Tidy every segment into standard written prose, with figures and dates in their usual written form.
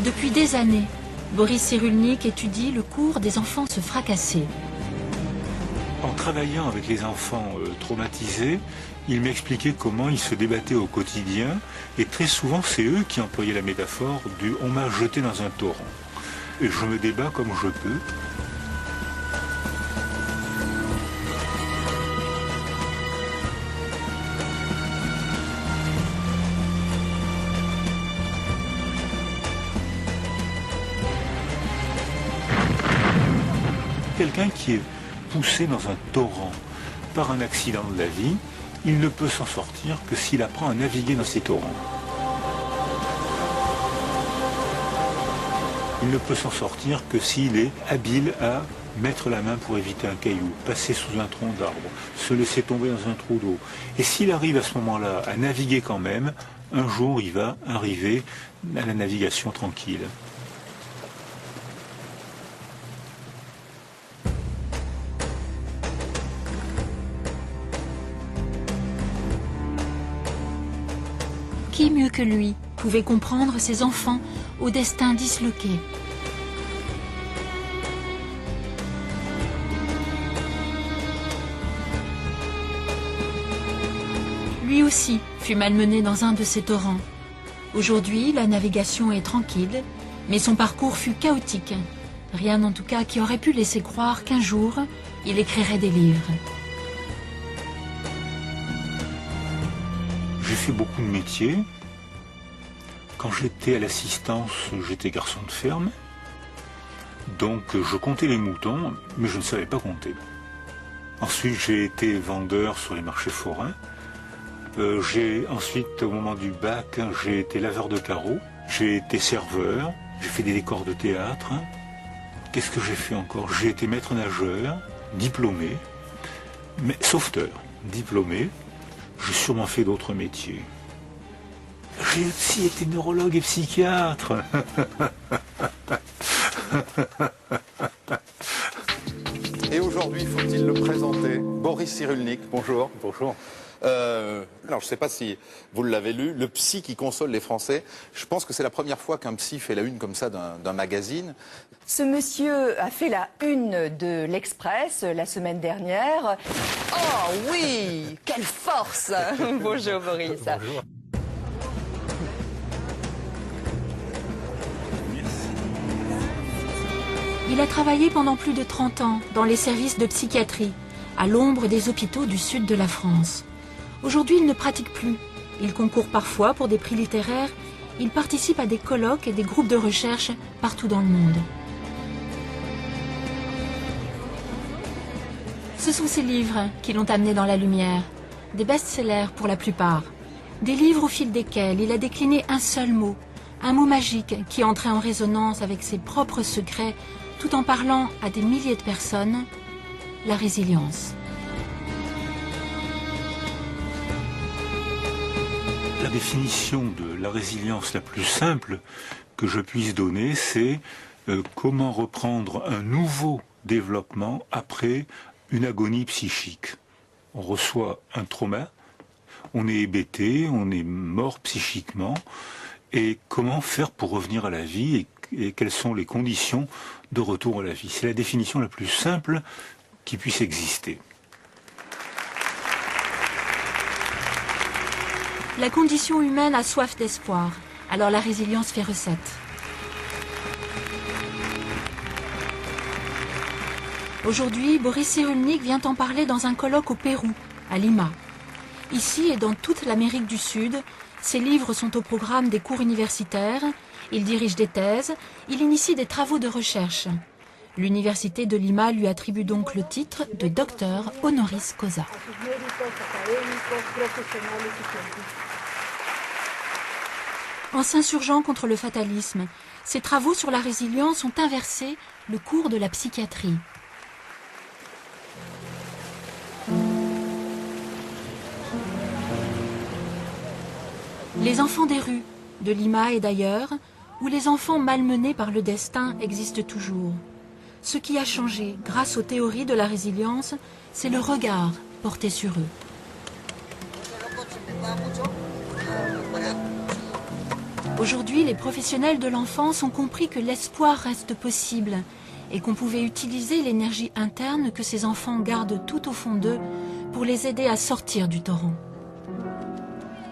Depuis des années, Boris Cyrulnik étudie le cours des enfants se fracasser. En travaillant avec les enfants traumatisés, il m'expliquait comment ils se débattaient au quotidien et très souvent c'est eux qui employaient la métaphore du « on m'a jeté dans un torrent ». Et je me débat comme je peux. Quelqu'un qui est poussé dans un torrent par un accident de la vie, il ne peut s'en sortir que s'il apprend à naviguer dans ces torrents. Il ne peut s'en sortir que s'il est habile à mettre la main pour éviter un caillou, passer sous un tronc d'arbre, se laisser tomber dans un trou d'eau. Et s'il arrive à ce moment-là à naviguer quand même, un jour il va arriver à la navigation tranquille. Qui mieux que lui pouvait comprendre ces enfants au destin disloqué? Lui aussi fut malmené dans un de ces torrents. Aujourd'hui, la navigation est tranquille, mais son parcours fut chaotique. Rien en tout cas qui aurait pu laisser croire qu'un jour, il écrirait des livres. J'ai fait beaucoup de métiers. Quand j'étais à l'assistance, j'étais garçon de ferme. Donc je comptais les moutons, mais je ne savais pas compter. Ensuite, j'ai été vendeur sur les marchés forains. Ensuite, au moment du bac, j'ai été laveur de carreaux. J'ai été serveur. J'ai fait des décors de théâtre. Qu'est-ce que j'ai fait encore? J'ai été maître nageur, diplômé, mais sauveteur, diplômé. J'ai sûrement fait d'autres métiers. J'ai aussi été neurologue et psychiatre. Et aujourd'hui, faut-il le présenter? Boris Cyrulnik, bonjour. Bonjour. Alors, je ne sais pas si vous l'avez lu, Le psy qui console les Français. Je pense que c'est la première fois qu'un psy fait la une comme ça d'un magazine. Ce monsieur a fait la une de l'Express la semaine dernière. Oh oui, quelle force. Bonjour Boris. Bonjour. Il a travaillé pendant plus de 30 ans dans les services de psychiatrie, à l'ombre des hôpitaux du sud de la France. Aujourd'hui, il ne pratique plus. Il concourt parfois pour des prix littéraires. Il participe à des colloques et des groupes de recherche partout dans le monde. Ce sont ses livres qui l'ont amené dans la lumière. Des best-sellers pour la plupart. Des livres au fil desquels il a décliné un seul mot. Un mot magique qui entrait en résonance avec ses propres secrets tout en parlant à des milliers de personnes. La résilience. La définition de la résilience la plus simple que je puisse donner, c'est comment reprendre un nouveau développement après une agonie psychique. On reçoit un trauma, on est hébété, on est mort psychiquement, et comment faire pour revenir à la vie et quelles sont les conditions de retour à la vie. C'est la définition la plus simple qui puisse exister. La condition humaine a soif d'espoir, alors la résilience fait recette. Aujourd'hui, Boris Cyrulnik vient en parler dans un colloque au Pérou, à Lima. Ici et dans toute l'Amérique du Sud, ses livres sont au programme des cours universitaires, il dirige des thèses, il initie des travaux de recherche. L'université de Lima lui attribue donc le titre de docteur honoris causa. En s'insurgeant contre le fatalisme, ses travaux sur la résilience ont inversé le cours de la psychiatrie. Les enfants des rues, de Lima et d'ailleurs, où les enfants malmenés par le destin existent toujours. Ce qui a changé grâce aux théories de la résilience, c'est le regard porté sur eux. Aujourd'hui, les professionnels de l'enfance ont compris que l'espoir reste possible et qu'on pouvait utiliser l'énergie interne que ces enfants gardent tout au fond d'eux pour les aider à sortir du torrent.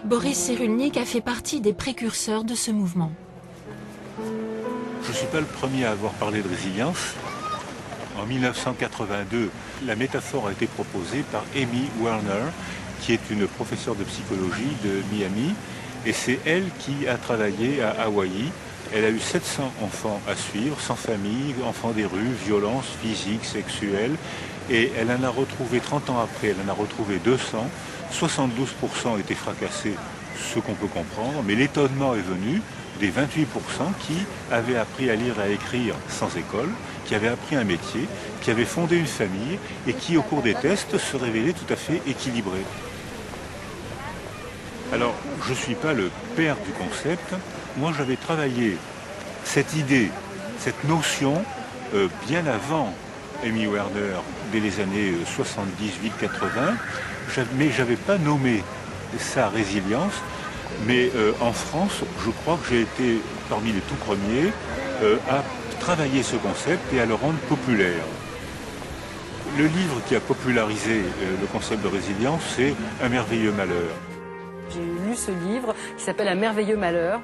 Boris Cyrulnik a fait partie des précurseurs de ce mouvement. Je ne suis pas le premier à avoir parlé de résilience. En 1982, la métaphore a été proposée par Amy Werner, qui est une professeure de psychologie de Miami. Et c'est elle qui a travaillé à Hawaï. Elle a eu 700 enfants à suivre, sans famille, enfants des rues, violences physiques, sexuelles. Et elle en a retrouvé 30 ans après, elle en a retrouvé 200. 72% étaient fracassés, ce qu'on peut comprendre. Mais l'étonnement est venu des 28% qui avaient appris à lire et à écrire sans école, qui avaient appris un métier, qui avaient fondé une famille et qui, au cours des tests, se révélaient tout à fait équilibrés. Alors, je ne suis pas le père du concept. Moi, j'avais travaillé cette idée, cette notion, bien avant Amy Werner, dès les années 78-80, mais je n'avais pas nommé ça résilience. Mais en France, je crois que j'ai été parmi les tout premiers à travailler ce concept et à le rendre populaire. Le livre qui a popularisé le concept de résilience, c'est Un merveilleux malheur. J'ai lu ce livre qui s'appelle Un merveilleux malheur.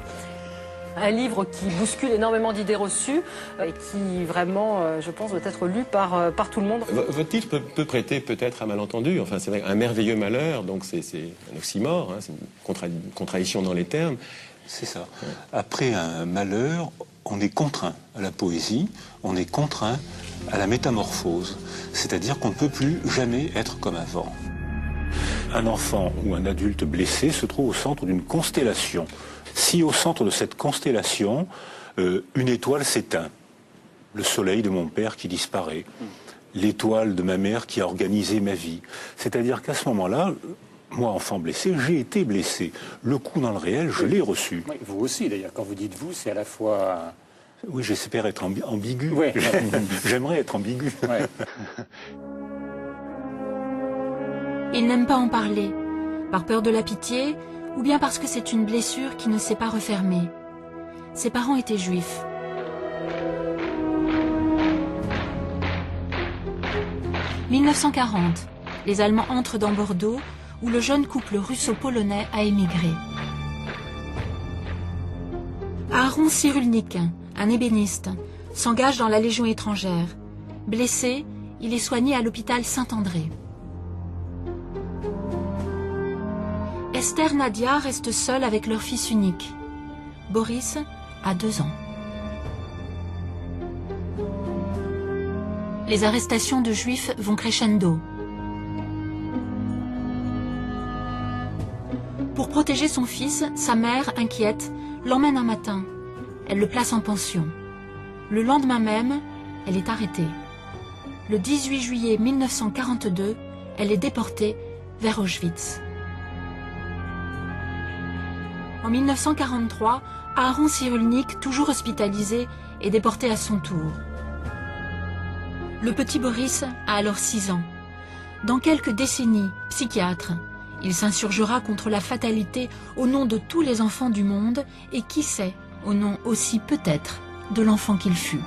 Un livre qui bouscule énormément d'idées reçues et qui vraiment, je pense, doit être lu par tout le monde. Votre titre peut prêter peut-être à malentendu. Enfin, c'est vrai, un merveilleux malheur, donc c'est un oxymore, hein, c'est une contradiction dans les termes. C'est ça. Après un malheur, on est contraint à la poésie, on est contraint à la métamorphose. C'est-à-dire qu'on ne peut plus jamais être comme avant. Un enfant ou un adulte blessé se trouve au centre d'une constellation. Si au centre de cette constellation, une étoile s'éteint, le soleil de mon père qui disparaît, l'étoile de ma mère qui a organisé ma vie, c'est-à-dire qu'à ce moment-là, moi, enfant blessé, j'ai été blessé. Le coup dans le réel, je l'ai reçu. Oui, vous aussi, d'ailleurs. Quand vous dites vous, c'est à la fois... Oui, j'espère être ambigu. Ouais. J'aimerais être ambigu. Ouais. Il n'aime pas en parler, par peur de la pitié, ou bien parce que c'est une blessure qui ne s'est pas refermer. Ses parents étaient juifs. « 1940, les Allemands entrent dans Bordeaux, où le jeune couple russo-polonais a émigré. Aaron Cyrulnik, un ébéniste, s'engage dans la Légion étrangère. Blessé, il est soigné à l'hôpital Saint-André. Esther Nadia reste seule avec leur fils unique. Boris a 2 ans. Les arrestations de juifs vont crescendo. Pour protéger son fils, sa mère, inquiète, l'emmène un matin. Elle le place en pension. Le lendemain même, elle est arrêtée. Le 18 juillet 1942, elle est déportée vers Auschwitz. En 1943, Aaron Cyrulnik, toujours hospitalisé, est déporté à son tour. Le petit Boris a alors 6 ans. Dans quelques décennies, psychiatre, il s'insurgera contre la fatalité au nom de tous les enfants du monde et qui sait, au nom aussi peut-être de l'enfant qu'il fut.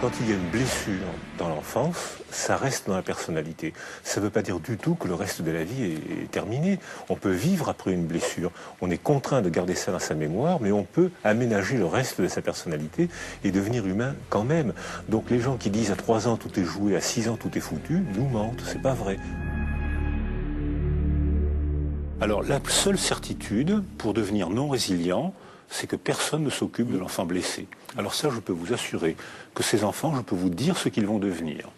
Quand il y a une blessure dans l'enfance, ça reste dans la personnalité. Ça ne veut pas dire du tout que le reste de la vie est terminé. On peut vivre après une blessure. On est contraint de garder ça dans sa mémoire, mais on peut aménager le reste de sa personnalité et devenir humain quand même. Donc les gens qui disent à 3 ans tout est joué, à 6 ans tout est foutu, nous mentent, c'est pas vrai. Alors la seule certitude pour devenir non résilient, c'est que personne ne s'occupe de l'enfant blessé. Alors ça, je peux vous assurer que ces enfants, je peux vous dire ce qu'ils vont devenir.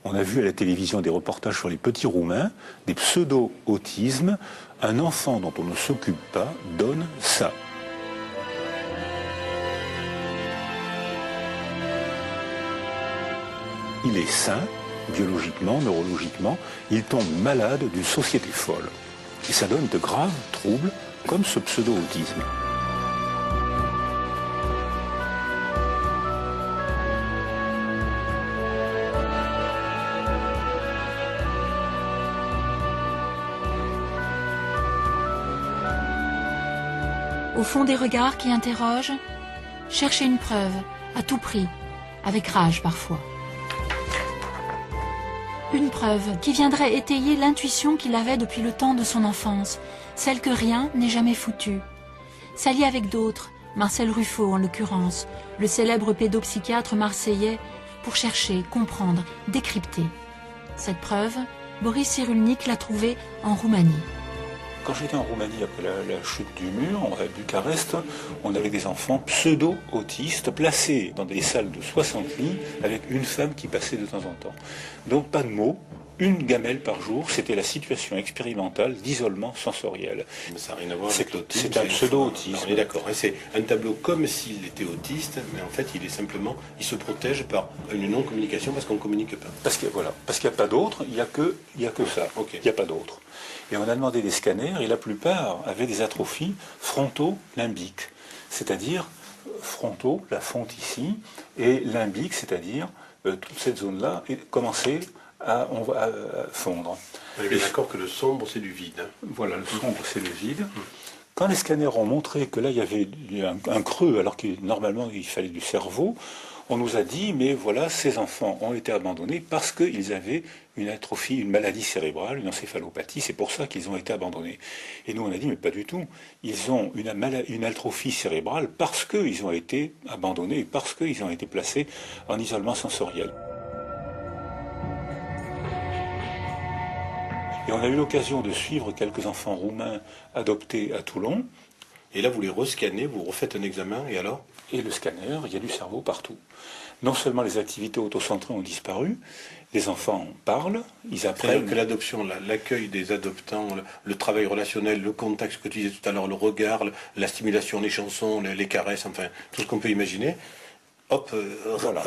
On a vu à la télévision des reportages sur les petits Roumains, des pseudo-autismes. Un enfant dont on ne s'occupe pas donne ça. Il est sain, biologiquement, neurologiquement, il tombe malade d'une société folle. Et ça donne de graves troubles, comme ce pseudo-autisme. Au fond des regards qui interrogent, chercher une preuve, à tout prix, avec rage parfois. Une preuve qui viendrait étayer l'intuition qu'il avait depuis le temps de son enfance, celle que rien n'est jamais foutu. S'allier avec d'autres, Marcel Ruffo en l'occurrence, le célèbre pédopsychiatre marseillais, pour chercher, comprendre, décrypter. Cette preuve, Boris Cyrulnik l'a trouvée en Roumanie. Quand j'étais en Roumanie après la chute du mur, à Bucarest, on avait des enfants pseudo-autistes placés dans des salles de 60 lits avec une femme qui passait de temps en temps. Donc pas de mots, une gamelle par jour, c'était la situation expérimentale d'isolement sensoriel. Mais ça n'a rien à voir avec l'autisme. C'est un pseudo-autisme. On est d'accord. C'est un tableau comme s'il était autiste, mais en fait il se protège par une non-communication parce qu'on ne communique pas. Parce qu'il n'y a pas d'autre, il n'y a que ça. Okay. Il n'y a pas d'autre. Et on a demandé des scanners et la plupart avaient des atrophies fronto-limbiques. C'est-à-dire frontaux, la fonte ici, et limbique, c'est-à-dire toute cette zone-là commençait à fondre. On est bien d'accord que le sombre, c'est du vide. Hein. Voilà, le sombre, c'est le vide. Quand les scanners ont montré que là, il y avait un creux, alors que normalement, il fallait du cerveau, on nous a dit, mais voilà, ces enfants ont été abandonnés parce qu'ils avaient une atrophie, une maladie cérébrale, une encéphalopathie, c'est pour ça qu'ils ont été abandonnés. Et nous, on a dit, mais pas du tout. Ils ont une atrophie cérébrale parce qu'ils ont été abandonnés, parce qu'ils ont été placés en isolement sensoriel. Et on a eu l'occasion de suivre quelques enfants roumains adoptés à Toulon. Et là, vous les rescannez, vous refaites un examen, et alors ? Et le scanner, il y a du cerveau partout. Non seulement les activités autocentrées ont disparu, les enfants parlent, ils apprennent... C'est-à-dire que l'adoption, l'accueil des adoptants, le travail relationnel, le contexte que tu disais tout à l'heure, le regard, la stimulation, les chansons, les caresses, enfin, tout ce qu'on peut imaginer, hop, voilà,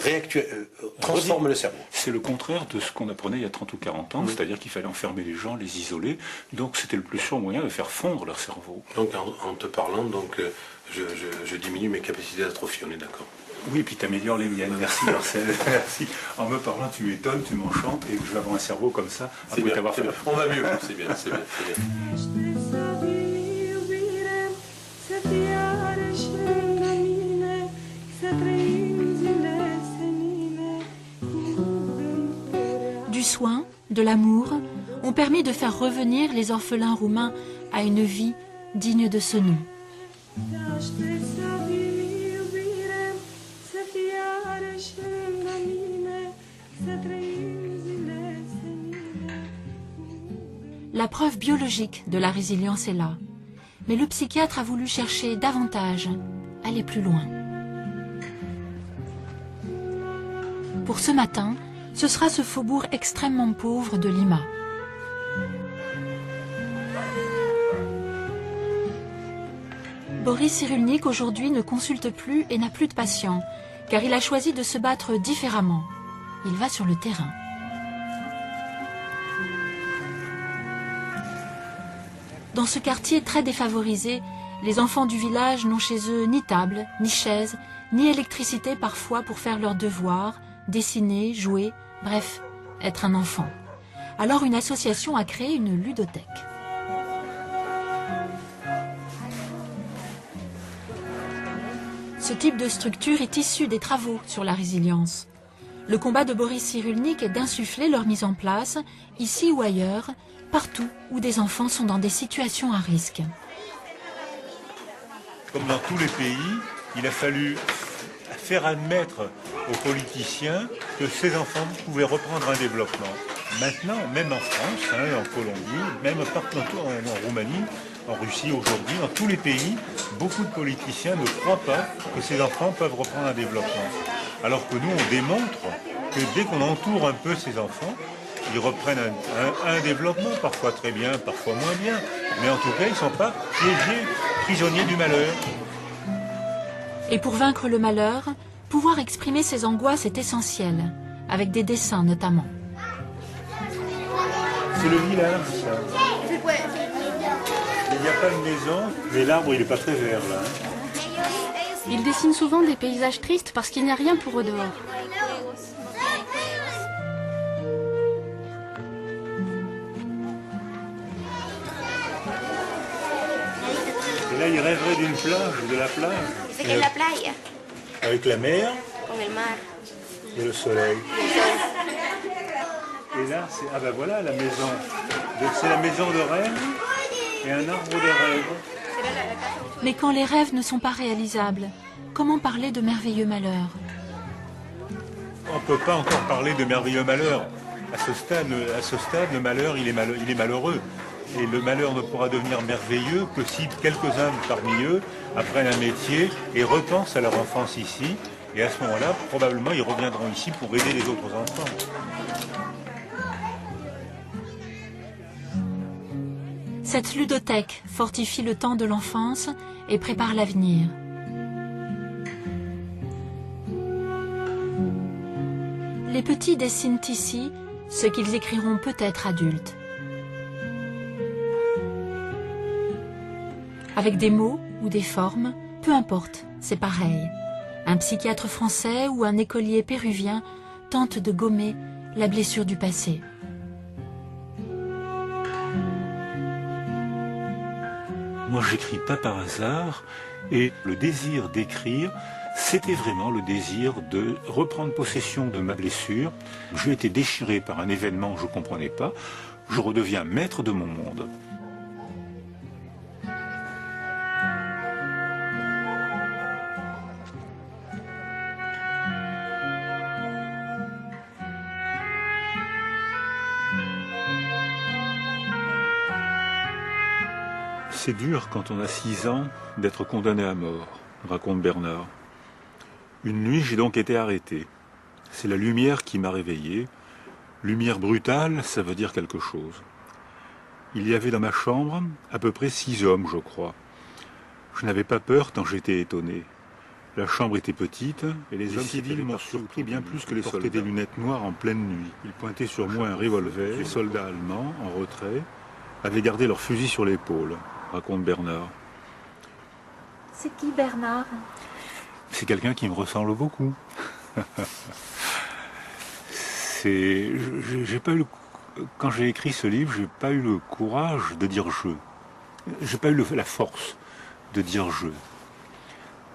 transforme le cerveau. C'est le contraire de ce qu'on apprenait il y a 30 ou 40 ans, c'est-à-dire qu'il fallait enfermer les gens, les isoler, donc c'était le plus sûr moyen de faire fondre leur cerveau. Donc en te parlant, donc, je diminue mes capacités d'atrophie, on est d'accord. Oui, et puis tu améliores les miennes. Merci Marcel. Merci. En me parlant, tu m'étonnes, tu m'enchantes, et je vais avoir un cerveau comme ça, après t'avoir fait. On va mieux, c'est bien, c'est bien, c'est bien. Du soin, de l'amour, ont permis de faire revenir les orphelins roumains à une vie digne de ce nom. La preuve biologique de la résilience est là. Mais le psychiatre a voulu chercher davantage, aller plus loin. Pour ce matin, ce sera ce faubourg extrêmement pauvre de Lima. Boris Cyrulnik aujourd'hui ne consulte plus et n'a plus de patients, car il a choisi de se battre différemment. Il va sur le terrain. Dans ce quartier très défavorisé, les enfants du village n'ont chez eux ni table, ni chaise, ni électricité parfois pour faire leurs devoirs, dessiner, jouer, bref, être un enfant. Alors une association a créé une ludothèque. Ce type de structure est issu des travaux sur la résilience. Le combat de Boris Cyrulnik est d'insuffler leur mise en place, ici ou ailleurs, partout où des enfants sont dans des situations à risque. Comme dans tous les pays, il a fallu faire admettre aux politiciens que ces enfants pouvaient reprendre un développement. Maintenant, même en France, en Colombie, même partout en Roumanie, en Russie aujourd'hui, dans tous les pays, beaucoup de politiciens ne croient pas que ces enfants peuvent reprendre un développement. Alors que nous, on démontre que dès qu'on entoure un peu ces enfants, ils reprennent un développement, parfois très bien, parfois moins bien. Mais en tout cas, ils ne sont pas piégés, prisonniers du malheur. Et pour vaincre le malheur, pouvoir exprimer ses angoisses est essentiel, avec des dessins notamment. C'est le village, ça. Il n'y a pas de maison, mais l'arbre, il n'est pas très vert, là. Ils dessinent souvent des paysages tristes parce qu'il n'y a rien pour eux dehors. Et là, il rêverait d'une plage, de la plage. Dice que es la playa, Avec la mer con el mar, et le soleil. el sol. Et là, ah ben voilà la maison. C'est la maison de rêve et un arbre de rêve. Mais quand les rêves ne sont pas réalisables, comment parler de merveilleux malheurs? On ne peut pas encore parler de merveilleux malheurs. À ce stade, le malheur, il est malheureux. Et le malheur ne pourra devenir merveilleux que si quelques-uns parmi eux apprennent un métier et repensent à leur enfance ici. Et à ce moment-là, probablement, ils reviendront ici pour aider les autres enfants. Cette ludothèque fortifie le temps de l'enfance et prépare l'avenir. Les petits dessinent ici ce qu'ils écriront peut-être adultes. Avec des mots ou des formes, peu importe, c'est pareil. Un psychiatre français ou un écolier péruvien tente de gommer la blessure du passé. Moi, j'écris pas par hasard, et le désir d'écrire, c'était vraiment le désir de reprendre possession de ma blessure. J'ai été déchiré par un événement que je ne comprenais pas. Je redeviens maître de mon monde. C'est dur quand on a 6 ans d'être condamné à mort, raconte Bernard. Une nuit, j'ai donc été arrêté. C'est la lumière qui m'a réveillé. Lumière brutale, ça veut dire quelque chose. Il y avait dans ma chambre à peu près 6 hommes, je crois. Je n'avais pas peur tant j'étais étonné. La chambre était petite et les hommes civils m'ont surpris bien plus que les soldats. Ils portaient des lunettes noires en pleine nuit. Ils pointaient sur moi un revolver. Les soldats allemands, en retrait, avaient gardé leur fusil sur l'épaule, raconte Bernard. C'est qui Bernard? C'est quelqu'un qui me ressemble beaucoup. J'ai pas eu quand j'ai écrit ce livre, j'ai pas eu le courage de dire je. J'ai pas eu la force de dire je.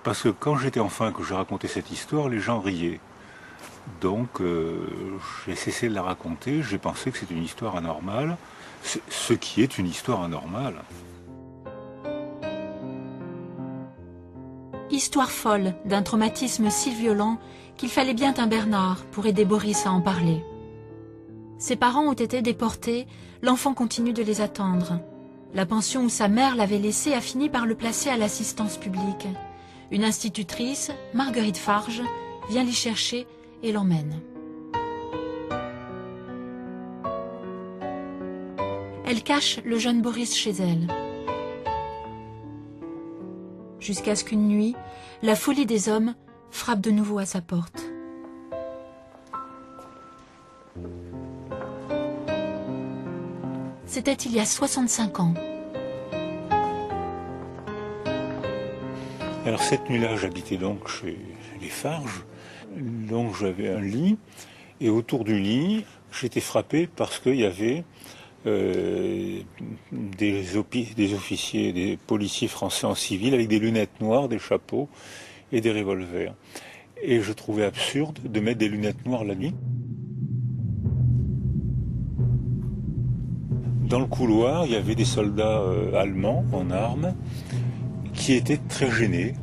Parce que quand j'étais enfant et que j'ai raconté cette histoire, les gens riaient. Donc j'ai cessé de la raconter, j'ai pensé que c'était une histoire anormale, ce qui est une histoire anormale. Histoire folle d'un traumatisme si violent qu'il fallait bien un Bernard pour aider Boris à en parler. Ses parents ont été déportés, l'enfant continue de les attendre. La pension où sa mère l'avait laissé a fini par le placer à l'assistance publique. Une institutrice, Marguerite Farge, vient l'y chercher et l'emmène. Elle cache le jeune Boris chez elle. Jusqu'à ce qu'une nuit, la folie des hommes frappe de nouveau à sa porte. C'était il y a 65 ans. Alors cette nuit-là, j'habitais donc chez les Farges. Donc j'avais un lit, et autour du lit, j'étais frappé parce qu'il y avait des officiers, des policiers français en civil avec des lunettes noires, des chapeaux et des revolvers. Et je trouvais absurde de mettre des lunettes noires la nuit. Dans le couloir, il y avait des soldats allemands en armes qui étaient très gênés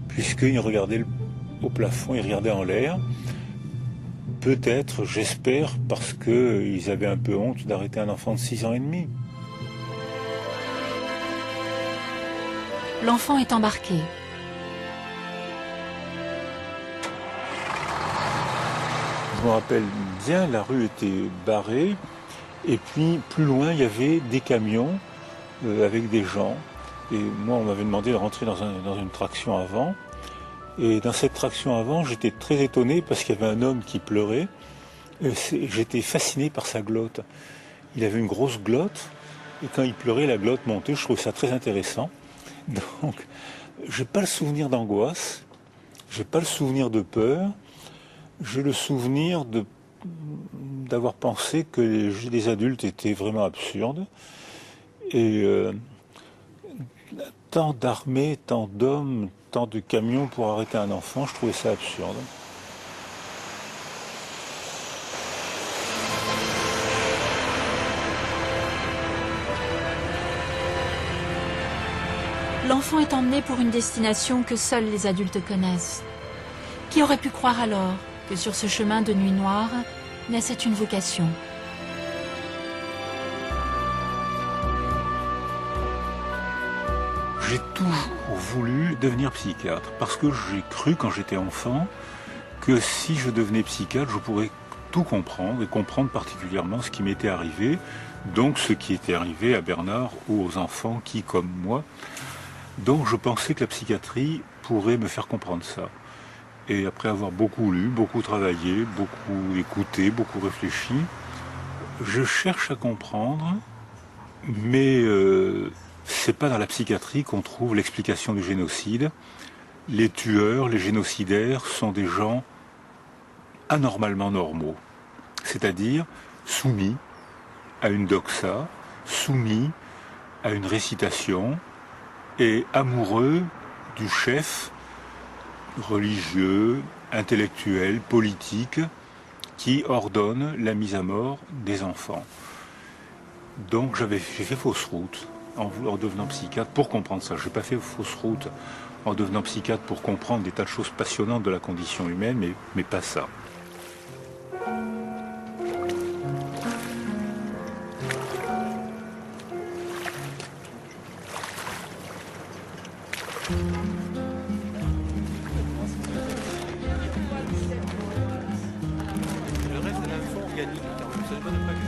puisqu'ils regardaient au plafond, ils regardaient en l'air. Peut-être, j'espère, parce qu'ils avaient un peu honte d'arrêter un enfant de 6 ans et demi. L'enfant est embarqué. Je me rappelle bien, la rue était barrée, et puis plus loin, il y avait des camions avec des gens. Et moi, on m'avait demandé de rentrer dans une traction avant. Et dans cette traction avant, j'étais très étonné parce qu'il y avait un homme qui pleurait. J'étais fasciné par sa glotte. Il avait une grosse glotte, et quand il pleurait, la glotte montait. Je trouvais ça très intéressant. Donc, j'ai pas le souvenir d'angoisse, j'ai pas le souvenir de peur, j'ai le souvenir d'avoir pensé que les adultes étaient vraiment absurdes. Et tant d'armées, tant d'hommes, tant de camions pour arrêter un enfant, je trouvais ça absurde. L'enfant est emmené pour une destination que seuls les adultes connaissent. Qui aurait pu croire alors que sur ce chemin de nuit noire naissait une vocation? J'ai toujours voulu devenir psychiatre parce que j'ai cru quand j'étais enfant que si je devenais psychiatre, je pourrais tout comprendre et comprendre particulièrement ce qui m'était arrivé, donc ce qui était arrivé à Bernard ou aux enfants qui, comme moi, donc je pensais que la psychiatrie pourrait me faire comprendre ça. Et après avoir beaucoup lu, beaucoup travaillé, beaucoup écouté, beaucoup réfléchi, je cherche à comprendre, mais c'est pas dans la psychiatrie qu'on trouve l'explication du génocide. Les tueurs, les génocidaires sont des gens anormalement normaux, c'est-à-dire soumis à une doxa, soumis à une récitation, et amoureux du chef religieux, intellectuel, politique, qui ordonne la mise à mort des enfants. Donc j'ai fait fausse route en devenant psychiatre pour comprendre ça. Je n'ai pas fait fausse route en devenant psychiatre pour comprendre des tas de choses passionnantes de la condition humaine, mais pas ça. Le reste de l'info organique, c'est le bon impact.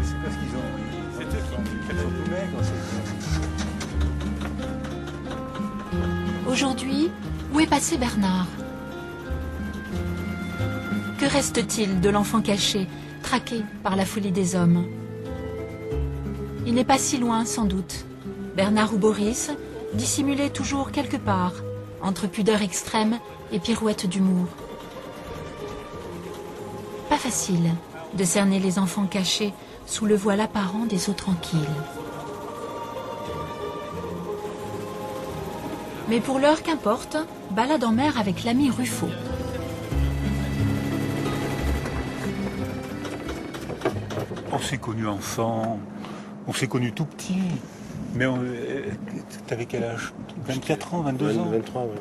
C'est parce qu'ils ont... C'est eux qui... Elles sont tout maigres. Aujourd'hui, où est passé Bernard? Que reste-t-il de l'enfant caché, traqué par la folie des hommes? Il n'est pas si loin, sans doute. Bernard ou Boris, dissimulés toujours quelque part, entre pudeur extrême et pirouette d'humour. Pas facile de cerner les enfants cachés sous le voile apparent des eaux tranquilles. Mais pour l'heure, qu'importe, balade en mer avec l'ami Ruffo. On s'est connus enfants, on s'est connus tout petits. Mais t'avais quel âge? 24 ans, 22 ans?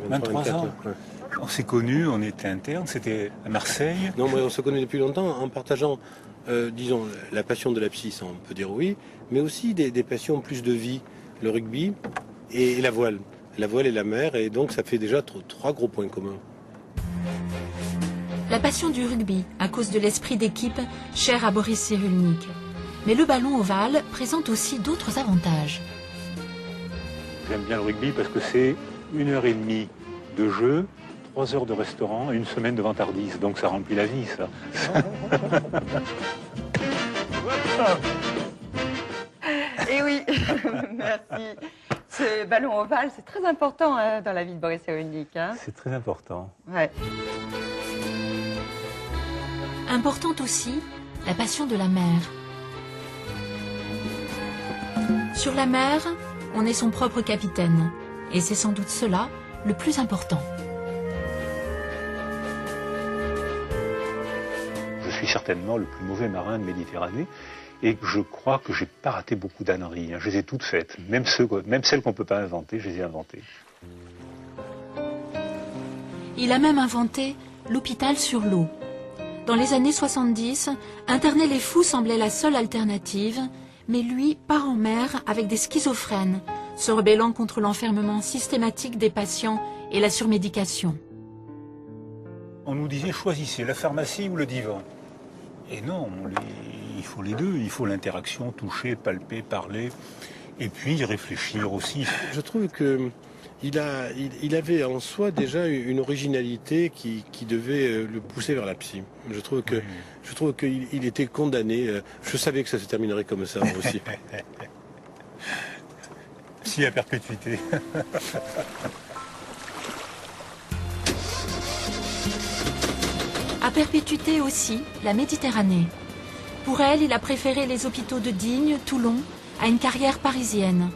23 ans. Ouais. On s'est connus, on était internes, c'était à Marseille. Non, mais on se connaît depuis longtemps en partageant, disons, la passion de la psy, ça on peut dire oui, mais aussi des passions plus de vie, le rugby et la voile. La voile et la mer, et donc ça fait déjà trois gros points communs. La passion du rugby, à cause de l'esprit d'équipe cher à Boris Cyrulnik. Mais le ballon ovale présente aussi d'autres avantages. J'aime bien le rugby parce que c'est 1h30 de jeu, 3 heures de restaurant et une semaine de vantardise. Donc ça remplit la vie, ça. Et oui, merci. Ce ballon ovale, c'est très important dans la vie de Boris Cyrulnik. Hein. C'est très important. Ouais. Importante aussi, la passion de la mer. Sur la mer, on est son propre capitaine. Et c'est sans doute cela le plus important. Je suis certainement le plus mauvais marin de Méditerranée et je crois que j'ai pas raté beaucoup d'âneries. Je les ai toutes faites. Même celles qu'on ne peut pas inventer, je les ai inventées. Il a même inventé l'hôpital sur l'eau. Dans les années 70, interner les fous semblait la seule alternative, mais lui part en mer avec des schizophrènes, se rebellant contre l'enfermement systématique des patients et la surmédication. On nous disait choisissez la pharmacie ou le divan. Et non, il faut les deux. Il faut l'interaction, toucher, palper, parler, et puis réfléchir aussi. Je trouve que il avait en soi déjà une originalité qui devait le pousser vers la psy. Je trouve qu'il était condamné. Je savais que ça se terminerait comme ça aussi. Psy à perpétuité. À perpétuité aussi, la Méditerranée. Pour elle, il a préféré les hôpitaux de Digne, Toulon, à une carrière parisienne.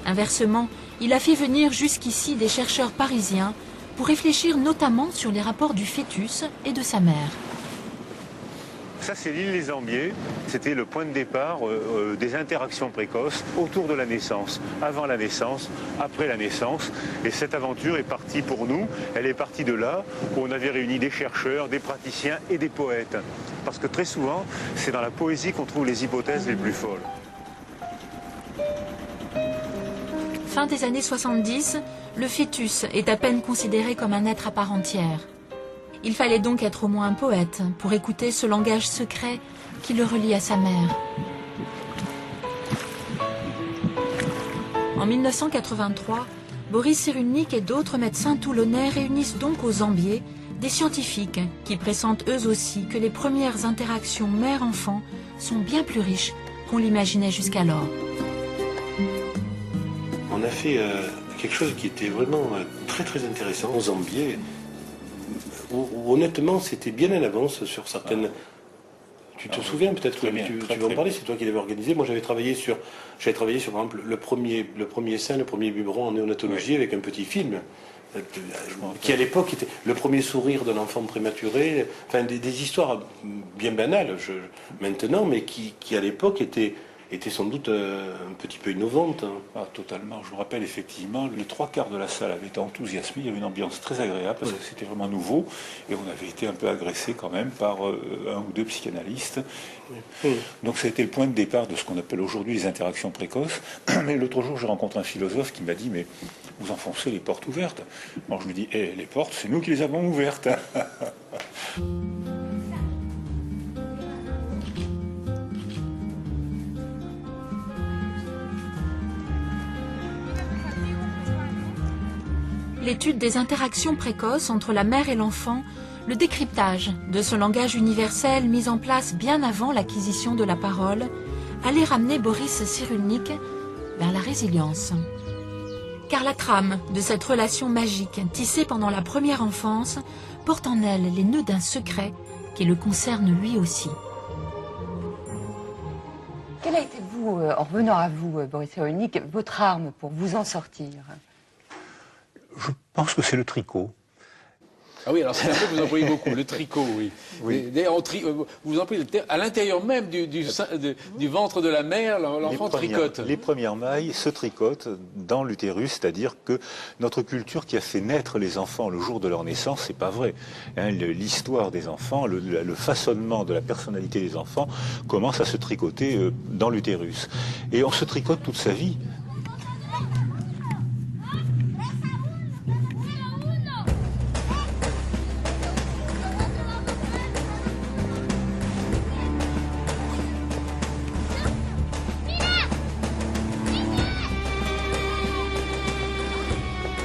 Inversement, il a fait venir jusqu'ici des chercheurs parisiens pour réfléchir notamment sur les rapports du fœtus et de sa mère. Ça, c'est l'île Les Ambiers. C'était le point de départ des interactions précoces autour de la naissance, avant la naissance, après la naissance. Et cette aventure est partie pour nous. Elle est partie de là où on avait réuni des chercheurs, des praticiens et des poètes. Parce que très souvent, c'est dans la poésie qu'on trouve les hypothèses les plus folles. Fin des années 70, le fœtus est à peine considéré comme un être à part entière. Il fallait donc être au moins un poète pour écouter ce langage secret qui le relie à sa mère. En 1983, Boris Cyrulnik et d'autres médecins toulonnais réunissent donc aux Ambiers des scientifiques qui pressentent eux aussi que les premières interactions mère-enfant sont bien plus riches qu'on l'imaginait jusqu'alors. On a fait quelque chose qui était vraiment très très intéressant aux Ambiers. Où, honnêtement, c'était bien en avance sur certaines... Tu te souviens peut-être que tu vas en parler, c'est toi qui l'avais organisé. Moi, j'avais travaillé sur, par exemple, le premier sein, le premier biberon en néonatologie avec un petit film qui, à l'époque, était le premier sourire d'un enfant prématuré. Enfin, des histoires bien banales maintenant, mais qui à l'époque était sans doute un petit peu innovante. Ah, totalement. Je me rappelle effectivement, les 3/4 de la salle avaient été enthousiasmés. Il y avait une ambiance très agréable parce que c'était vraiment nouveau. Et on avait été un peu agressé quand même par un ou deux psychanalystes. Donc ça a été le point de départ de ce qu'on appelle aujourd'hui les interactions précoces. Mais l'autre jour, j'ai rencontré un philosophe qui m'a dit « Mais vous enfoncez les portes ouvertes ». Alors je lui dis « les portes, c'est nous qui les avons ouvertes ». L'étude des interactions précoces entre la mère et l'enfant, le décryptage de ce langage universel mis en place bien avant l'acquisition de la parole, allait ramener Boris Cyrulnik vers la résilience. Car la trame de cette relation magique tissée pendant la première enfance porte en elle les nœuds d'un secret qui le concerne lui aussi. Quelle a été, vous, en revenant à vous, Boris Cyrulnik, votre arme pour vous en sortir ? Je pense que c'est le tricot. Ah oui, alors c'est un mot que vous employez beaucoup, le tricot, oui. D'ailleurs, vous employez à l'intérieur même du ventre de la mère, l'enfant tricote. Les premières mailles se tricotent dans l'utérus, c'est-à-dire que notre culture qui a fait naître les enfants le jour de leur naissance, c'est pas vrai. Hein, l'histoire des enfants, le façonnement de la personnalité des enfants commence à se tricoter dans l'utérus. Et on se tricote toute sa vie.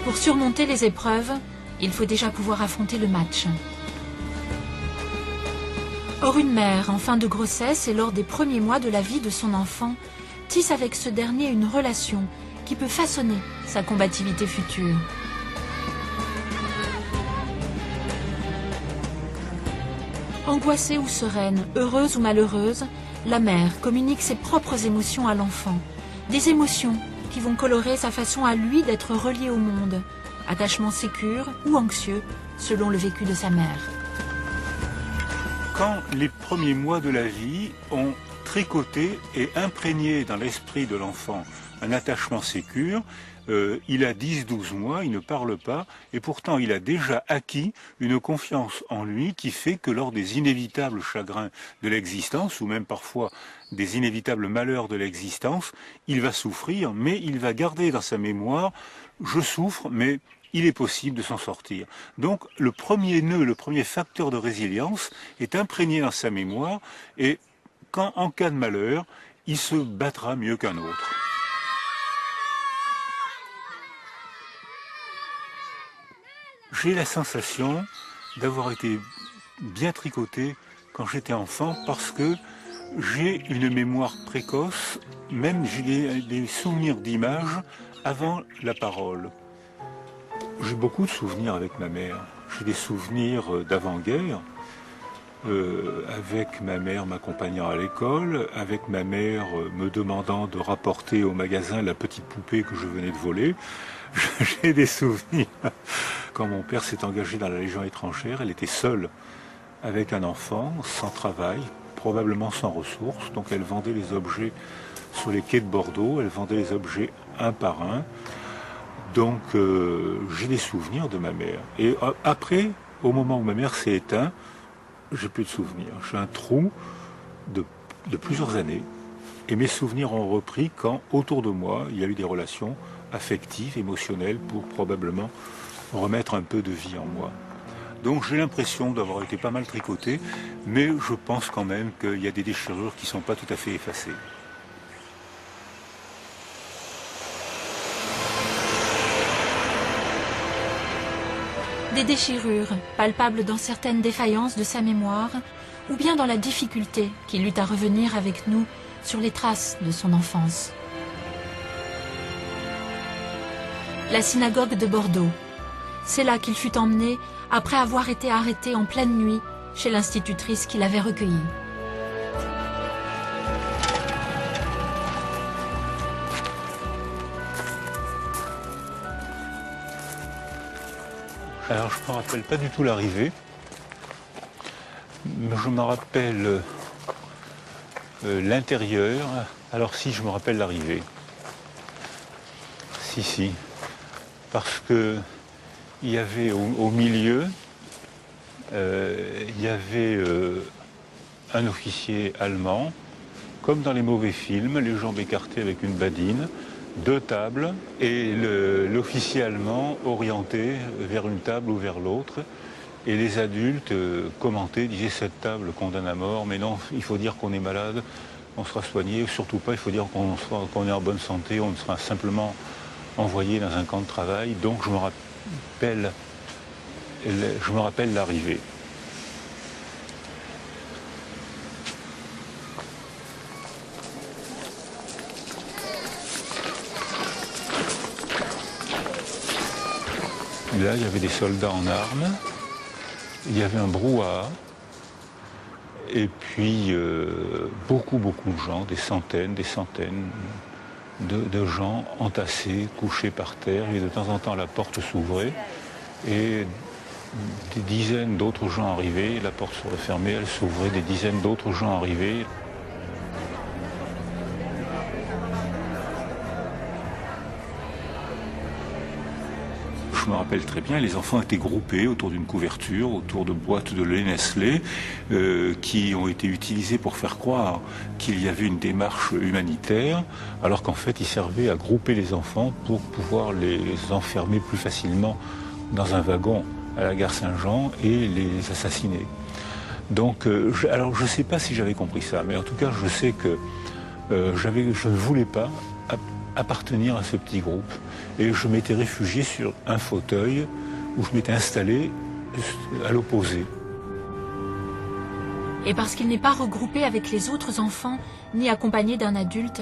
Pour surmonter les épreuves, il faut déjà pouvoir affronter le match. Or, une mère en fin de grossesse et lors des premiers mois de la vie de son enfant tisse avec ce dernier une relation qui peut façonner sa combativité future. Angoissée ou sereine, heureuse ou malheureuse, la mère communique ses propres émotions à l'enfant. Des émotions qui vont colorer sa façon à lui d'être relié au monde, attachement sécure ou anxieux, selon le vécu de sa mère. Quand les premiers mois de la vie ont tricoté et imprégné dans l'esprit de l'enfant un attachement sécure, il a 10-12 mois, il ne parle pas, et pourtant il a déjà acquis une confiance en lui qui fait que lors des inévitables chagrins de l'existence, ou même parfois des inévitables malheurs de l'existence, il va souffrir, mais il va garder dans sa mémoire « je souffre, mais il est possible de s'en sortir ». Donc le premier nœud, le premier facteur de résilience est imprégné dans sa mémoire, et quand en cas de malheur, il se battra mieux qu'un autre. J'ai la sensation d'avoir été bien tricoté quand j'étais enfant parce que j'ai une mémoire précoce, même j'ai des souvenirs d'images avant la parole. J'ai beaucoup de souvenirs avec ma mère. J'ai des souvenirs d'avant-guerre. avec ma mère m'accompagnant à l'école, avec ma mère me demandant de rapporter au magasin la petite poupée que je venais de voler. J'ai des souvenirs. Quand mon père s'est engagé dans la Légion étrangère, elle était seule avec un enfant, sans travail, probablement sans ressources. Donc elle vendait les objets sur les quais de Bordeaux, elle vendait les objets un par un. Donc j'ai des souvenirs de ma mère. Et après, au moment où ma mère s'est éteinte, j'ai plus de souvenirs. J'ai un trou de plusieurs années. Et mes souvenirs ont repris quand, autour de moi, il y a eu des relations affectives, émotionnelles, pour probablement remettre un peu de vie en moi. Donc j'ai l'impression d'avoir été pas mal tricoté, mais je pense quand même qu'il y a des déchirures qui ne sont pas tout à fait effacées. Des déchirures, palpables dans certaines défaillances de sa mémoire, ou bien dans la difficulté qu'il eut à revenir avec nous sur les traces de son enfance. La synagogue de Bordeaux. C'est là qu'il fut emmené après avoir été arrêté en pleine nuit chez l'institutrice qui l'avait recueilli. Alors je ne me rappelle pas du tout l'arrivée, mais je me rappelle l'intérieur. Alors si, je me rappelle l'arrivée. Si. Parce que il y avait au milieu, il y avait un officier allemand, comme dans les mauvais films, les jambes écartées avec une badine, 2 tables, et l'officier allemand orienté vers une table ou vers l'autre, et les adultes commentaient, disaient cette table condamne à mort, mais non, il faut dire qu'on est malade, on sera soigné, surtout pas, il faut dire qu'on est en bonne santé, on sera simplement envoyé dans un camp de travail. Donc je me rappelle l'arrivée. Là, il y avait des soldats en armes, il y avait un brouhaha, et puis beaucoup de gens, des centaines de gens entassés, couchés par terre, et de temps en temps la porte s'ouvrait, et des dizaines d'autres gens arrivaient, la porte se refermait, elle s'ouvrait, des dizaines d'autres gens arrivaient. Je me rappelle très bien, les enfants étaient groupés autour d'une couverture, autour de boîtes de lait Nestlé, qui ont été utilisées pour faire croire qu'il y avait une démarche humanitaire, alors qu'en fait, ils servaient à grouper les enfants pour pouvoir les enfermer plus facilement dans un wagon à la gare Saint-Jean et les assassiner. Donc, alors je ne sais pas si j'avais compris ça, mais en tout cas, je sais que je ne voulais pas appartenir à ce petit groupe. Et je m'étais réfugié sur un fauteuil où je m'étais installé à l'opposé. Et parce qu'il n'est pas regroupé avec les autres enfants, ni accompagné d'un adulte,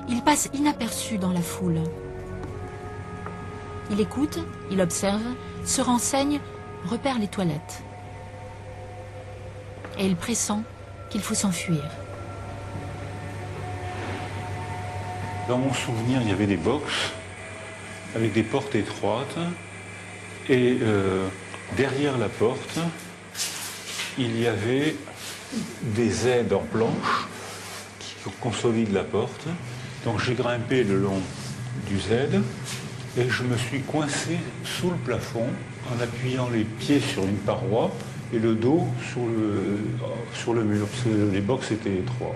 il passe inaperçu dans la foule. Il écoute, il observe, se renseigne, repère les toilettes. Et il pressent qu'il faut s'enfuir. Dans mon souvenir, il y avait des box avec des portes étroites, et derrière la porte, il y avait des aides en planche qui consolident la porte. Donc j'ai grimpé le long du Z et je me suis coincé sous le plafond en appuyant les pieds sur une paroi et le dos sur le mur, parce que les box étaient étroits.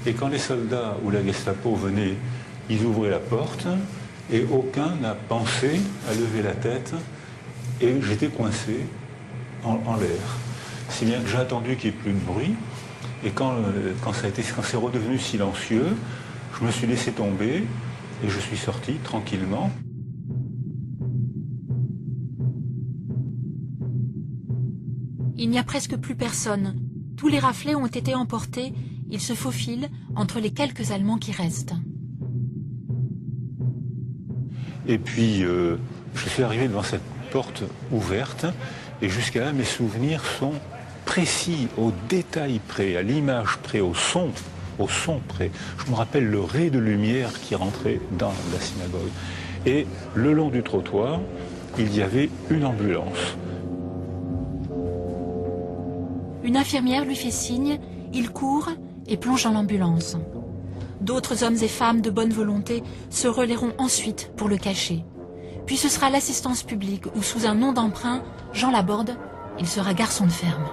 Et quand les soldats ou la Gestapo venaient, ils ouvraient la porte et aucun n'a pensé à lever la tête et j'étais coincé en l'air. Si bien que j'ai attendu qu'il n'y ait plus de bruit et quand c'est redevenu silencieux, je me suis laissé tomber et je suis sorti tranquillement. Il n'y a presque plus personne. Tous les raflets ont été emportés. Il se faufile entre les quelques Allemands qui restent. Et puis, je suis arrivé devant cette porte ouverte, et jusqu'à là, mes souvenirs sont précis, au détail près, à l'image près, au son près. Je me rappelle le ray de lumière qui rentrait dans la synagogue. Et le long du trottoir, il y avait une ambulance. Une infirmière lui fait signe, il court et plonge dans l'ambulance. D'autres hommes et femmes de bonne volonté se relaieront ensuite pour le cacher. Puis ce sera l'assistance publique où, sous un nom d'emprunt, Jean Laborde, il sera garçon de ferme.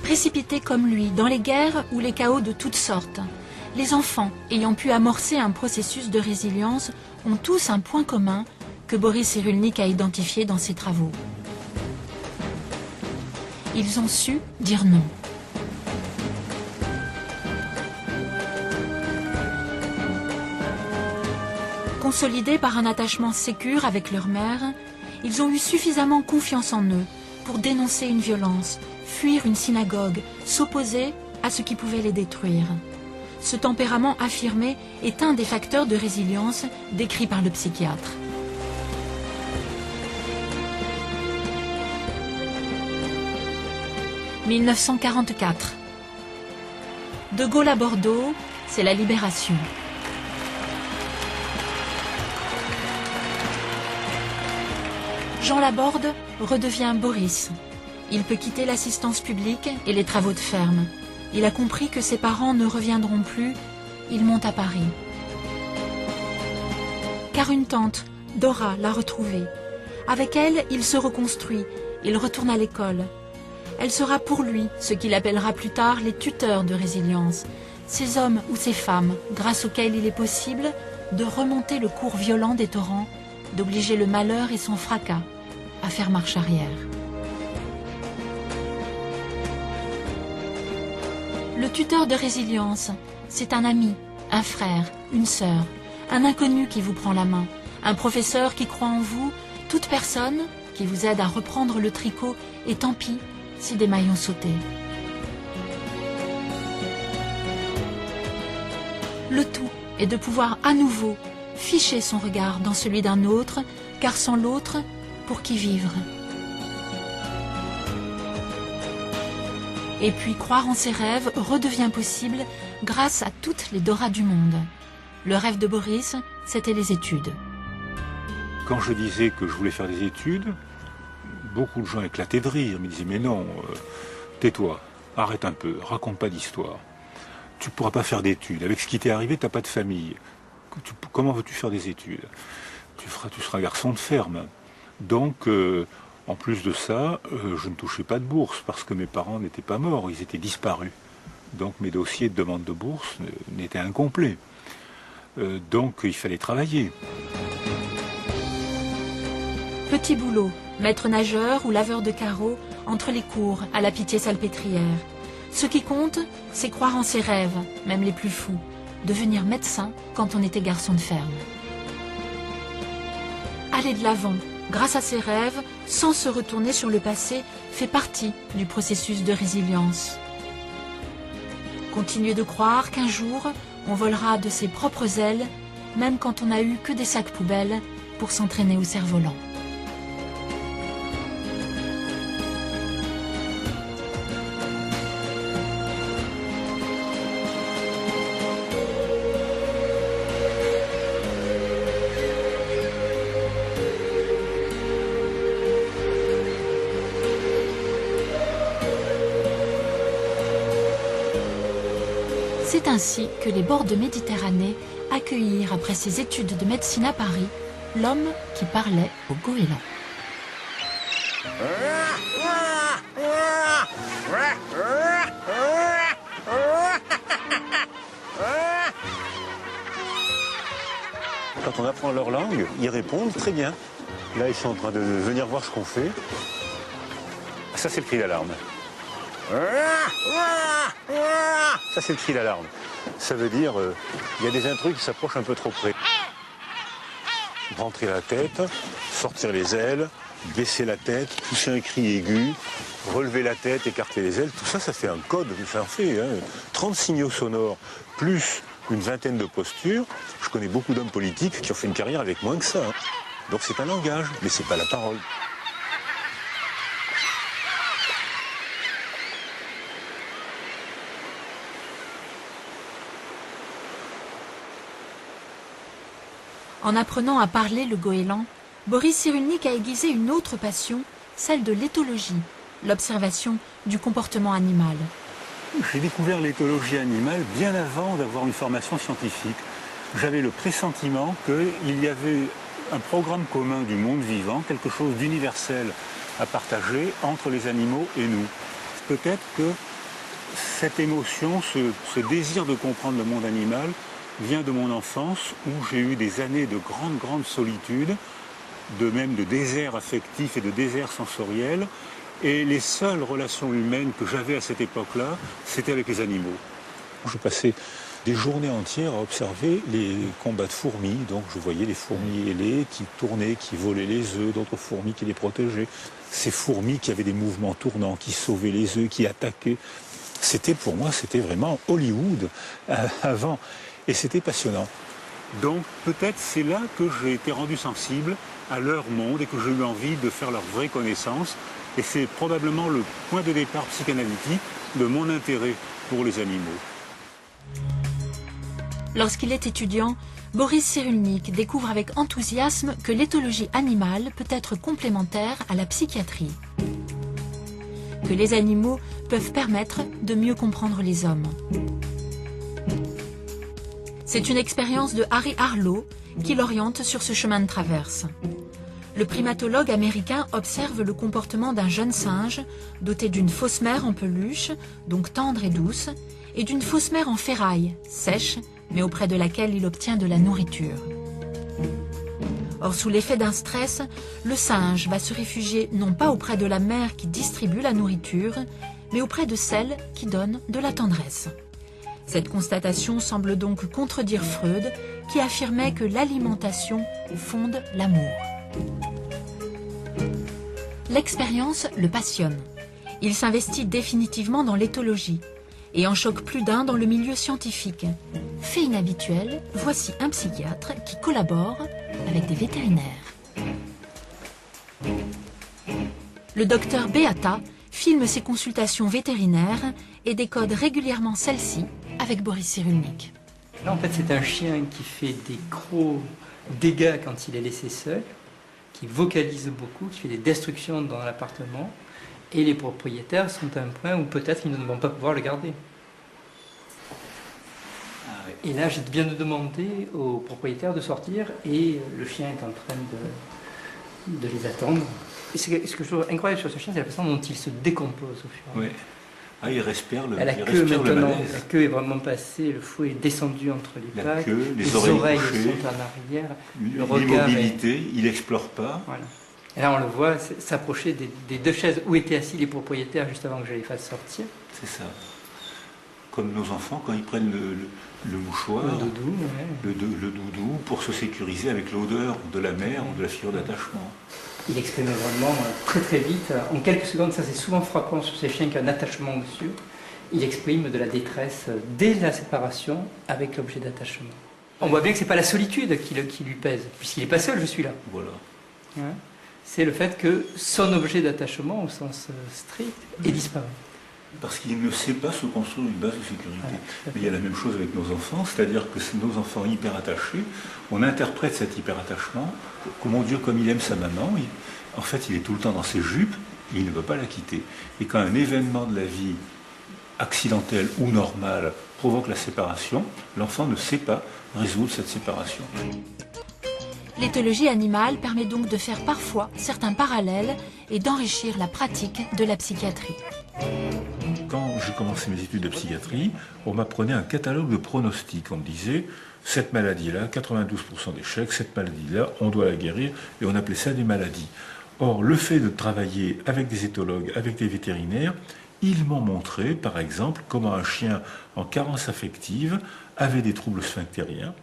Précipités comme lui dans les guerres ou les chaos de toutes sortes, les enfants ayant pu amorcer un processus de résilience ont tous un point commun que Boris Cyrulnik a identifié dans ses travaux. Ils ont su dire non. Consolidés par un attachement sécure avec leur mère, ils ont eu suffisamment confiance en eux pour dénoncer une violence, fuir une synagogue, s'opposer à ce qui pouvait les détruire. Ce tempérament affirmé est un des facteurs de résilience décrits par le psychiatre. « 1944. De Gaulle à Bordeaux, c'est la libération. Jean Laborde redevient Boris. Il peut quitter l'assistance publique et les travaux de ferme. Il a compris que ses parents ne reviendront plus. Il monte à Paris. Car une tante, Dora, l'a retrouvé. Avec elle, il se reconstruit. Il retourne à l'école. Elle sera pour lui ce qu'il appellera plus tard les tuteurs de résilience. Ces hommes ou ces femmes, grâce auxquels il est possible de remonter le cours violent des torrents, d'obliger le malheur et son fracas à faire marche arrière. Le tuteur de résilience, c'est un ami, un frère, une sœur, un inconnu qui vous prend la main, un professeur qui croit en vous, toute personne qui vous aide à reprendre le tricot, et tant pis si des mailles ont sauté. Le tout est de pouvoir à nouveau ficher son regard dans celui d'un autre, car sans l'autre, pour qui vivre? Et puis croire en ses rêves redevient possible grâce à toutes les Doras du monde. Le rêve de Boris, c'était les études. Quand je disais que je voulais faire des études, beaucoup de gens éclataient de rire, me disaient mais non, tais-toi, arrête un peu, raconte pas d'histoire. Tu ne pourras pas faire d'études. Avec ce qui t'est arrivé, tu n'as pas de famille. Comment veux-tu faire des études? Tu seras garçon de ferme. Donc, en plus de ça, je ne touchais pas de bourse parce que mes parents n'étaient pas morts, ils étaient disparus. Donc mes dossiers de demande de bourse n'étaient incomplets. Donc il fallait travailler. Petit boulot, maître nageur ou laveur de carreaux, entre les cours, à la Pitié-Salpêtrière. Ce qui compte, c'est croire en ses rêves, même les plus fous. Devenir médecin quand on était garçon de ferme. Aller de l'avant, grâce à ses rêves, sans se retourner sur le passé, fait partie du processus de résilience. Continuer de croire qu'un jour, on volera de ses propres ailes, même quand on n'a eu que des sacs poubelles pour s'entraîner au cerf-volant. C'est ainsi que les bords de Méditerranée accueillirent, après ses études de médecine à Paris, l'homme qui parlait au goéland. Quand on apprend leur langue, ils répondent très bien. Là, ils sont en train de venir voir ce qu'on fait. Ça, c'est le cri d'alarme. Ça, c'est le cri d'alarme. Ça veut dire il y a des intrus qui s'approchent un peu trop près. Rentrer la tête, sortir les ailes, baisser la tête, pousser un cri aigu, relever la tête, écarter les ailes. Tout ça, ça fait un code. Ça en fait 30 signaux sonores, plus une vingtaine de postures. Je connais beaucoup d'hommes politiques qui ont fait une carrière avec moins que ça. Donc c'est un langage, mais c'est pas la parole. En apprenant à parler le goéland, Boris Cyrulnik a aiguisé une autre passion, celle de l'éthologie, l'observation du comportement animal. J'ai découvert l'éthologie animale bien avant d'avoir une formation scientifique. J'avais le pressentiment qu'il y avait un programme commun du monde vivant, quelque chose d'universel à partager entre les animaux et nous. Peut-être que cette émotion, ce désir de comprendre le monde animal vient de mon enfance où j'ai eu des années de grande solitude, même de désert affectif et de désert sensoriel. Et les seules relations humaines que j'avais à cette époque-là, c'était avec les animaux. Je passais des journées entières à observer les combats de fourmis. Donc je voyais les fourmis ailées qui tournaient, qui volaient les œufs, d'autres fourmis qui les protégeaient. Ces fourmis qui avaient des mouvements tournants, qui sauvaient les œufs, qui attaquaient. Pour moi, c'était vraiment Hollywood avant. Et c'était passionnant. Donc peut-être c'est là que j'ai été rendu sensible à leur monde et que j'ai eu envie de faire leur vraie connaissance. Et c'est probablement le point de départ psychanalytique de mon intérêt pour les animaux. Lorsqu'il est étudiant, Boris Cyrulnik découvre avec enthousiasme que l'éthologie animale peut être complémentaire à la psychiatrie. Que les animaux peuvent permettre de mieux comprendre les hommes. C'est une expérience de Harry Harlow qui l'oriente sur ce chemin de traverse. Le primatologue américain observe le comportement d'un jeune singe doté d'une fausse mère en peluche, donc tendre et douce, et d'une fausse mère en ferraille, sèche, mais auprès de laquelle il obtient de la nourriture. Or, sous l'effet d'un stress, le singe va se réfugier non pas auprès de la mère qui distribue la nourriture, mais auprès de celle qui donne de la tendresse. Cette constatation semble donc contredire Freud, qui affirmait que l'alimentation fonde l'amour. L'expérience le passionne. Il s'investit définitivement dans l'éthologie et en choque plus d'un dans le milieu scientifique. Fait inhabituel, voici un psychiatre qui collabore avec des vétérinaires. Le docteur Beata filme ses consultations vétérinaires et décode régulièrement celles-ci avec Boris Cyrulnik. Là, en fait, c'est un chien qui fait des gros dégâts quand il est laissé seul, qui vocalise beaucoup, qui fait des destructions dans l'appartement, et les propriétaires sont à un point où peut-être ils ne vont pas pouvoir le garder. Et là, j'ai bien demander aux propriétaires de sortir, et le chien est en train de les attendre. Et ce que je trouve incroyable sur ce chien, c'est la façon dont il se décompose au fur et à mesure. Ah, il respire le la queue maintenant, la queue est vraiment passée, le fouet est descendu entre les pattes, les oreilles sont en arrière, le regard l'immobilité, il n'explore pas. Voilà. Et là, on le voit s'approcher des deux chaises où étaient assis les propriétaires juste avant que je les fasse sortir. C'est ça. Comme nos enfants, quand ils prennent le mouchoir, le doudou, pour se sécuriser avec l'odeur de la mère ou de la figure d'attachement. Il exprime vraiment très vite, en quelques secondes, ça c'est souvent frappant sur ces chiens qui ont un attachement dessus, il exprime de la détresse dès la séparation avec l'objet d'attachement. On voit bien que ce n'est pas la solitude qui lui pèse, puisqu'il n'est pas seul, je suis là. Voilà. Hein, c'est le fait que son objet d'attachement, au sens strict, est disparu. Parce qu'il ne sait pas se construire une base de sécurité. Mais il y a la même chose avec nos enfants, c'est-à-dire que nos enfants hyper attachés, on interprète cet hyper-attachement, oh mon Dieu, comme il aime sa maman, en fait il est tout le temps dans ses jupes, et il ne veut pas la quitter. Et quand un événement de la vie accidentel ou normal provoque la séparation, l'enfant ne sait pas résoudre cette séparation. L'éthologie animale permet donc de faire parfois certains parallèles et d'enrichir la pratique de la psychiatrie. Quand j'ai commencé mes études de psychiatrie, on m'apprenait un catalogue de pronostics. On me disait, cette maladie-là, 92% d'échecs, cette maladie-là, on doit la guérir, et on appelait ça des maladies. Or, le fait de travailler avec des éthologues, avec des vétérinaires, ils m'ont montré, par exemple, comment un chien en carence affective avait des troubles sphinctériens,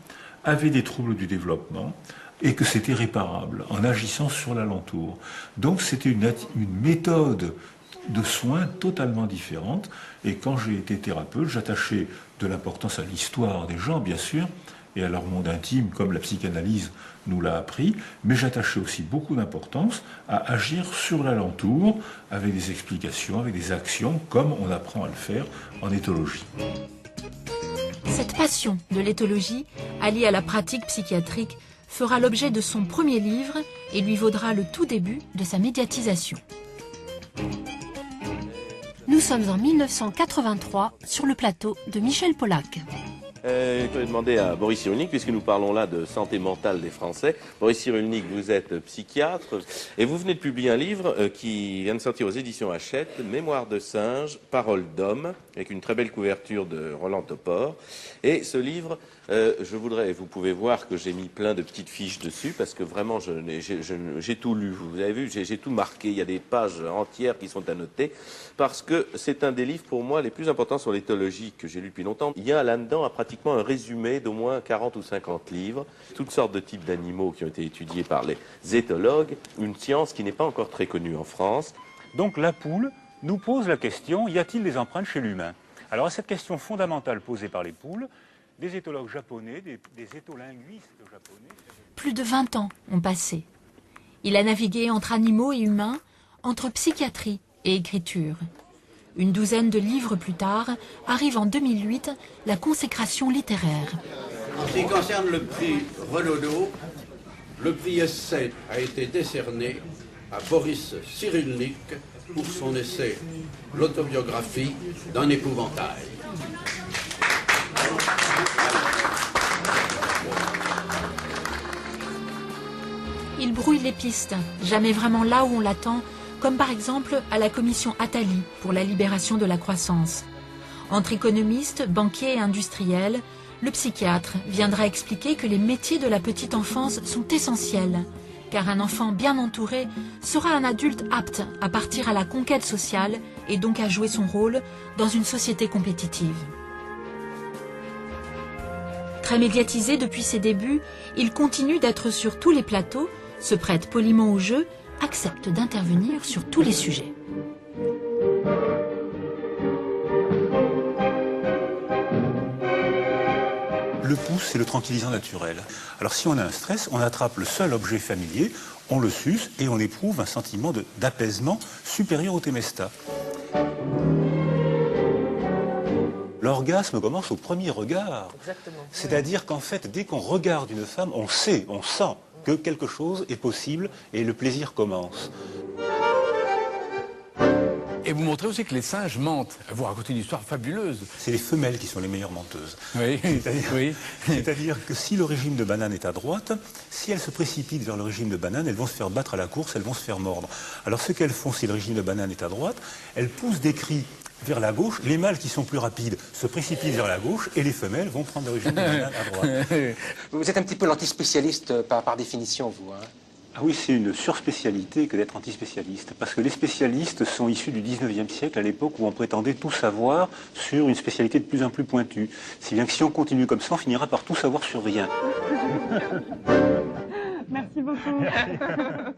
avait des troubles du développement, et que c'était réparable en agissant sur l'alentour. Donc c'était une méthode de soins totalement différente. Et quand j'ai été thérapeute, j'attachais de l'importance à l'histoire des gens, bien sûr, et à leur monde intime, comme la psychanalyse nous l'a appris, mais j'attachais aussi beaucoup d'importance à agir sur l'alentour, avec des explications, avec des actions, comme on apprend à le faire en éthologie. Cette passion de l'éthologie, alliée à la pratique psychiatrique, fera l'objet de son premier livre et lui vaudra le tout début de sa médiatisation. Nous sommes en 1983 sur le plateau de Michel Polac. Je vais demander à Boris Cyrulnik, puisque nous parlons là de santé mentale des Français. Boris Cyrulnik, vous êtes psychiatre et vous venez de publier un livre qui vient de sortir aux éditions Hachette, Mémoire de singe, paroles d'homme, avec une très belle couverture de Roland Topor. Et ce livre, vous pouvez voir que j'ai mis plein de petites fiches dessus, parce que vraiment, j'ai tout lu. Vous avez vu, j'ai tout marqué. Il y a des pages entières qui sont annotées, parce que c'est un des livres, pour moi, les plus importants sur l'éthologie que j'ai lu depuis longtemps. Il y a là-dedans pratiquement un résumé d'au moins 40 ou 50 livres, toutes sortes de types d'animaux qui ont été étudiés par les éthologues, une science qui n'est pas encore très connue en France. Donc la poule nous pose la question, y a-t-il des empreintes chez l'humain? Alors à cette question fondamentale posée par les poules, des éthologues japonais, des étholinguistes japonais... Plus de 20 ans ont passé. Il a navigué entre animaux et humains, entre psychiatrie et écriture. Une douzaine de livres plus tard, arrive en 2008 la consécration littéraire. En ce qui concerne le prix Renaudot, le prix Essai a été décerné à Boris Cyrulnik pour son essai « L'autobiographie d'un épouvantail ». Il brouille les pistes, jamais vraiment là où on l'attend, comme par exemple à la commission Attali pour la libération de la croissance. Entre économistes, banquiers et industriels, le psychiatre viendra expliquer que les métiers de la petite enfance sont essentiels, car un enfant bien entouré sera un adulte apte à partir à la conquête sociale et donc à jouer son rôle dans une société compétitive. Très médiatisé depuis ses débuts, il continue d'être sur tous les plateaux, se prête poliment au jeu, accepte d'intervenir sur tous les sujets. Le pouce, c'est le tranquillisant naturel. Alors si on a un stress, on attrape le seul objet familier, on le suce et on éprouve un sentiment d'apaisement supérieur au temesta. L'orgasme commence au premier regard. C'est-à-dire qu'en fait, dès qu'on regarde une femme, on sait, on sent que quelque chose est possible et le plaisir commence. Et vous montrez aussi que les singes mentent. Vous racontez une histoire fabuleuse. C'est les femelles qui sont les meilleures menteuses. Oui. C'est-à-dire que si le régime de banane est à droite, si elles se précipitent vers le régime de banane, elles vont se faire battre à la course, elles vont se faire mordre. Alors ce qu'elles font, si le régime de banane est à droite, elles poussent des cris vers la gauche, les mâles qui sont plus rapides se précipitent vers la gauche et les femelles vont prendre le régime de banane à droite. Vous êtes un petit peu l'antispécialiste par définition, vous, hein? Ah oui, c'est une surspécialité que d'être antispécialiste, parce que les spécialistes sont issus du 19e siècle, à l'époque où on prétendait tout savoir sur une spécialité de plus en plus pointue. Si bien que si on continue comme ça, on finira par tout savoir sur rien. Merci beaucoup.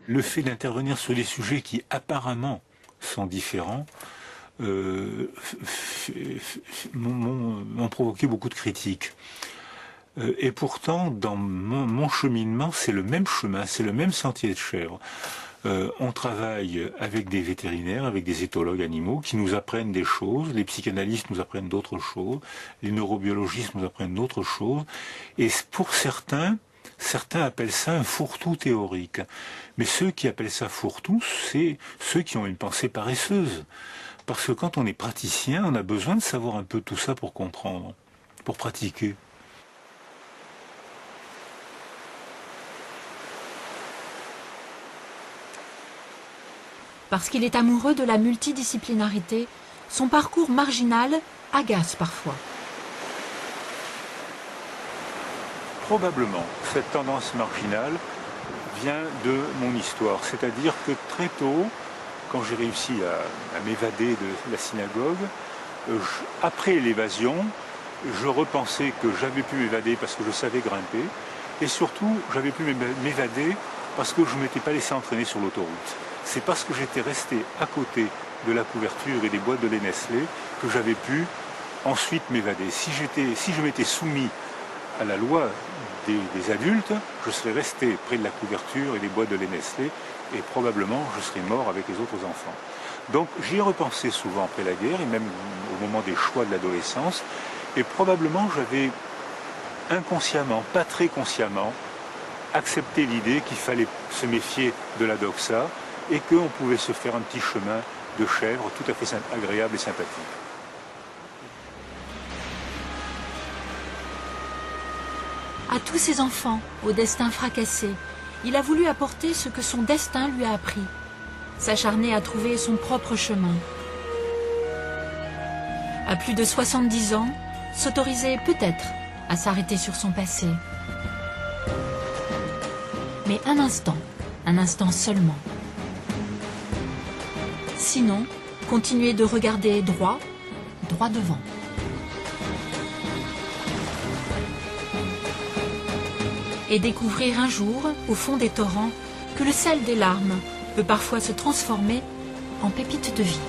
Le fait d'intervenir sur des sujets qui apparemment sont différents m'ont provoqué beaucoup de critiques. Et pourtant, dans mon cheminement, c'est le même chemin, c'est le même sentier de chèvre. On travaille avec des vétérinaires, avec des éthologues animaux qui nous apprennent des choses, les psychanalystes nous apprennent d'autres choses, les neurobiologistes nous apprennent d'autres choses. Et pour certains appellent ça un fourre-tout théorique. Mais ceux qui appellent ça fourre-tout, c'est ceux qui ont une pensée paresseuse. Parce que quand on est praticien, on a besoin de savoir un peu tout ça pour comprendre, pour pratiquer. Parce qu'il est amoureux de la multidisciplinarité, son parcours marginal agace parfois. Probablement, cette tendance marginale vient de mon histoire. C'est-à-dire que très tôt, quand j'ai réussi à m'évader de la synagogue, après l'évasion, je repensais que j'avais pu m'évader parce que je savais grimper. Et surtout, j'avais pu m'évader parce que je ne m'étais pas laissé entraîner sur l'autoroute. C'est parce que j'étais resté à côté de la couverture et des boîtes de lait Nestlé que j'avais pu ensuite m'évader. Si je m'étais soumis à la loi des adultes, je serais resté près de la couverture et des boîtes de lait Nestlé, et probablement je serais mort avec les autres enfants. Donc j'y ai repensé souvent après la guerre, et même au moment des choix de l'adolescence, et probablement j'avais inconsciemment, pas très consciemment, accepté l'idée qu'il fallait se méfier de la doxa, et qu'on pouvait se faire un petit chemin de chèvre tout à fait agréable et sympathique. À tous ses enfants, au destin fracassé, il a voulu apporter ce que son destin lui a appris, s'acharner à trouver son propre chemin. À plus de 70 ans, s'autoriser peut-être à s'arrêter sur son passé. Mais un instant seulement. Sinon, continuer de regarder droit devant. Et découvrir un jour, au fond des torrents, que le sel des larmes peut parfois se transformer en pépite de vie.